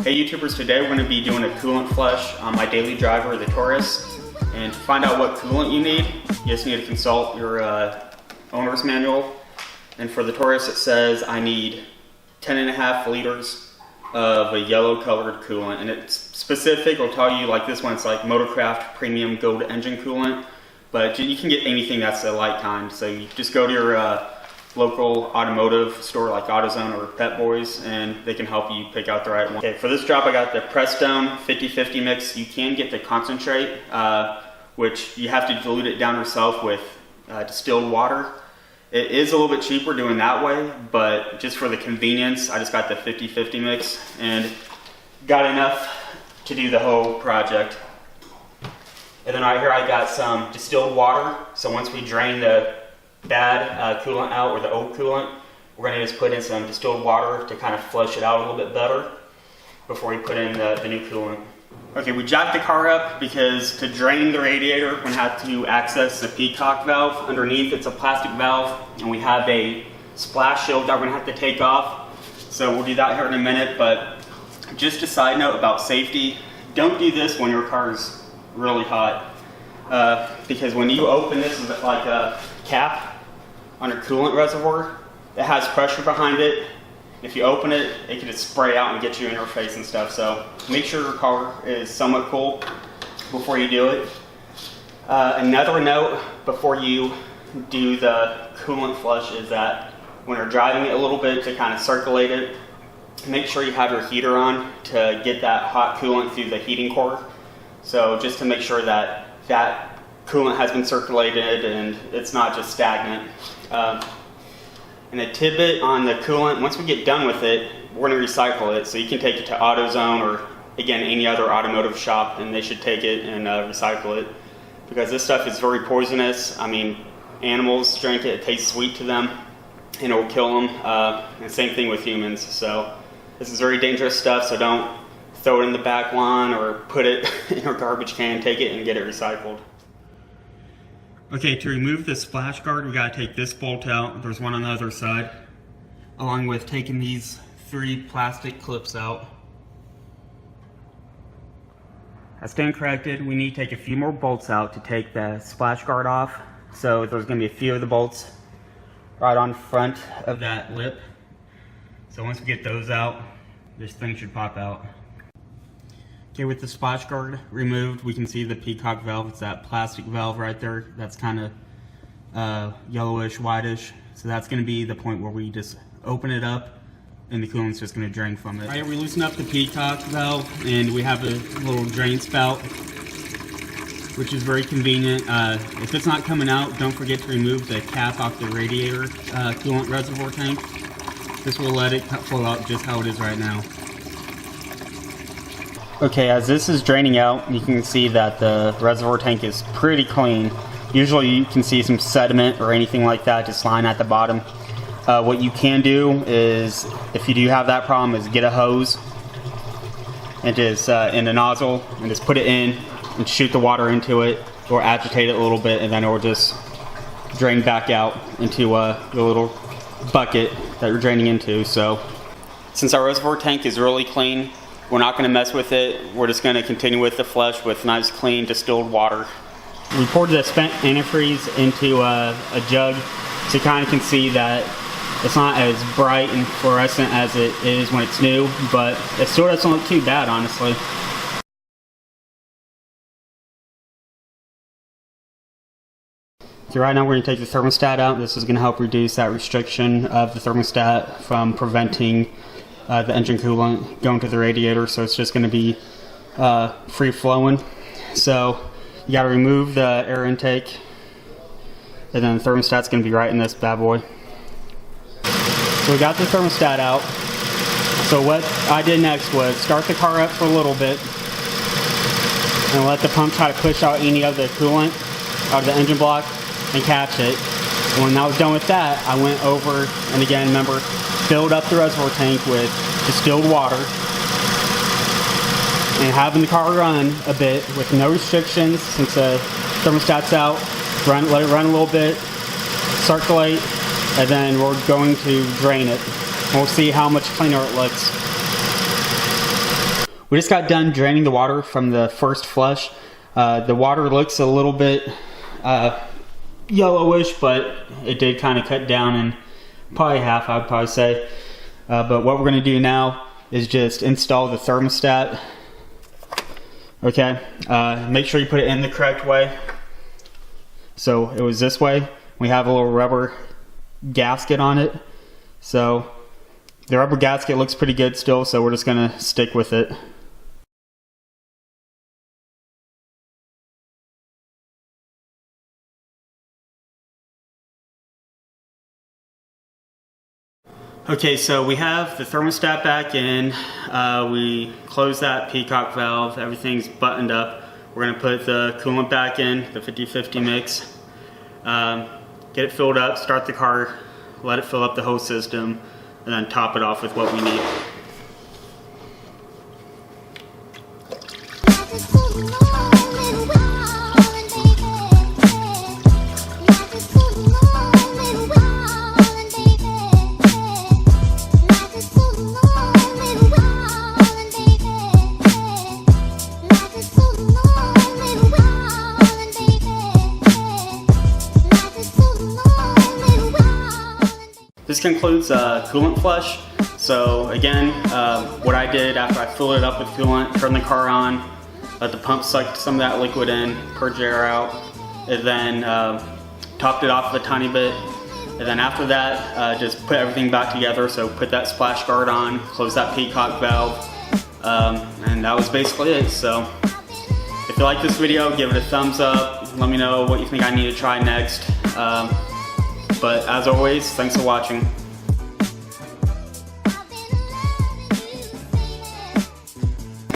Hey YouTubers, today we're going to be doing a coolant flush on my daily driver, the Taurus. And to find out what coolant you need, you just need to consult your owner's manual. And for the Taurus it says I need 10.5 liters of a yellow colored coolant. And it's specific, it'll tell you like this one, it's like Motorcraft Premium Gold Engine Coolant. But you can get anything that's a light kind. So you just go to your local automotive store like AutoZone or Pet Boys, and they can help you pick out the right one. Okay, for this job I got the Prestone 50/50 mix. You can get the concentrate, which you have to dilute it down yourself with distilled water. It is a little bit cheaper doing that way, but just for the convenience, I just got the 50/50 mix and got enough to do the whole project. And then right here I got some distilled water. So once we drain the bad coolant out, or the old coolant, we're going to just put in some distilled water to kind of flush it out a little bit better before we put in the new coolant. Okay, we jacked the car up because to drain the radiator, we're going to have to access the peacock valve. Underneath it's a plastic valve, and we have a splash shield that we're going to have to take off. So we'll do that here in a minute, but just a side note about safety, don't do this when your car is really hot. Because when you open this with like a cap on your coolant reservoir, it has pressure behind it. If you open it, it can just spray out and get you in your face and stuff. So make sure your car is somewhat cool before you do it. Another note before you do the coolant flush is that when you're driving it a little bit to kind of circulate it, make sure you have your heater on to get that hot coolant through the heating core. So just to make sure that that coolant has been circulated and it's not just stagnant. And a tidbit on the coolant, once we get done with it, we're going to recycle it. So you can take it to AutoZone or, again, any other automotive shop, and they should take it and recycle it. Because this stuff is very poisonous. I mean, animals drink it, it tastes sweet to them, and it will kill them. And same thing with humans. So this is very dangerous stuff, so don't throw it in the back lawn or put it in your garbage can. Take it and get it recycled. Okay, to remove the splash guard, we gotta take this bolt out. There's one on the other side, along with taking these 3 plastic clips out. I stand corrected, we need to take a few more bolts out to take the splash guard off. So there's gonna be a few of the bolts right on front of that lip. So once we get those out, this thing should pop out. Okay, with the splash guard removed, we can see the peacock valve. It's that plastic valve right there. That's kind of yellowish, whitish. So that's going to be the point where we just open it up and the coolant's just going to drain from it. All right, we loosen up the peacock valve and we have a little drain spout, which is very convenient. If it's not coming out, don't forget to remove the cap off the radiator coolant reservoir tank. This will let it flow out just how it is right now. Okay, as this is draining out, you can see that the reservoir tank is pretty clean. Usually you can see some sediment or anything like that just lying at the bottom. What you can do is, if you do have that problem, is get a hose and just in a nozzle and just put it in and shoot the water into it, or agitate it a little bit, and then it will just drain back out into the little bucket that you're draining into. So since our reservoir tank is really clean, we're not going to mess with it. We're just going to continue with the flush with nice clean distilled water. We poured the spent antifreeze into a jug, so you kind of can see that it's not as bright and fluorescent as it is when it's new, but it still doesn't look too bad, honestly. So right now we're going to take the thermostat out. This is going to help reduce that restriction of the thermostat from preventing the engine coolant going to the radiator, so it's just going to be free flowing. So you got to remove the air intake, and then the thermostat's going to be right in this bad boy. So we got the thermostat out. So what I did next was start the car up for a little bit and let the pump try to push out any of the coolant out of the engine block and catch it. And when I was done with that, I went over and, again, remember, filled up the reservoir tank with distilled water and having the car run a bit with no restrictions. Since the thermostat's out, let it run a little bit, circulate, and then we're going to drain it. We'll see how much cleaner it looks. We just got done draining the water from the first flush. The water looks a little bit yellowish, but it did kind of cut down in probably half, I'd probably say. But what we're going to do now is just install the thermostat. Okay, make sure you put it in the correct way. So it was this way. We have a little rubber gasket on it. So the rubber gasket looks pretty good still, so we're just going to stick with it. Okay, so we have the thermostat back in. We closed that peacock valve. Everything's buttoned up. We're going to put the coolant back in, the 50-50 mix. Get it filled up, start the car, let it fill up the whole system, and then top it off with what we need. This concludes coolant flush. So again, what I did after I filled it up with coolant, turned the car on, let the pump suck some of that liquid in, purge air out, and then topped it off a tiny bit. And then after that, just put everything back together. So put that splash guard on, close that peacock valve, and that was basically it. So if you like this video, give it a thumbs up. Let me know what you think I need to try next. But as always, thanks for watching.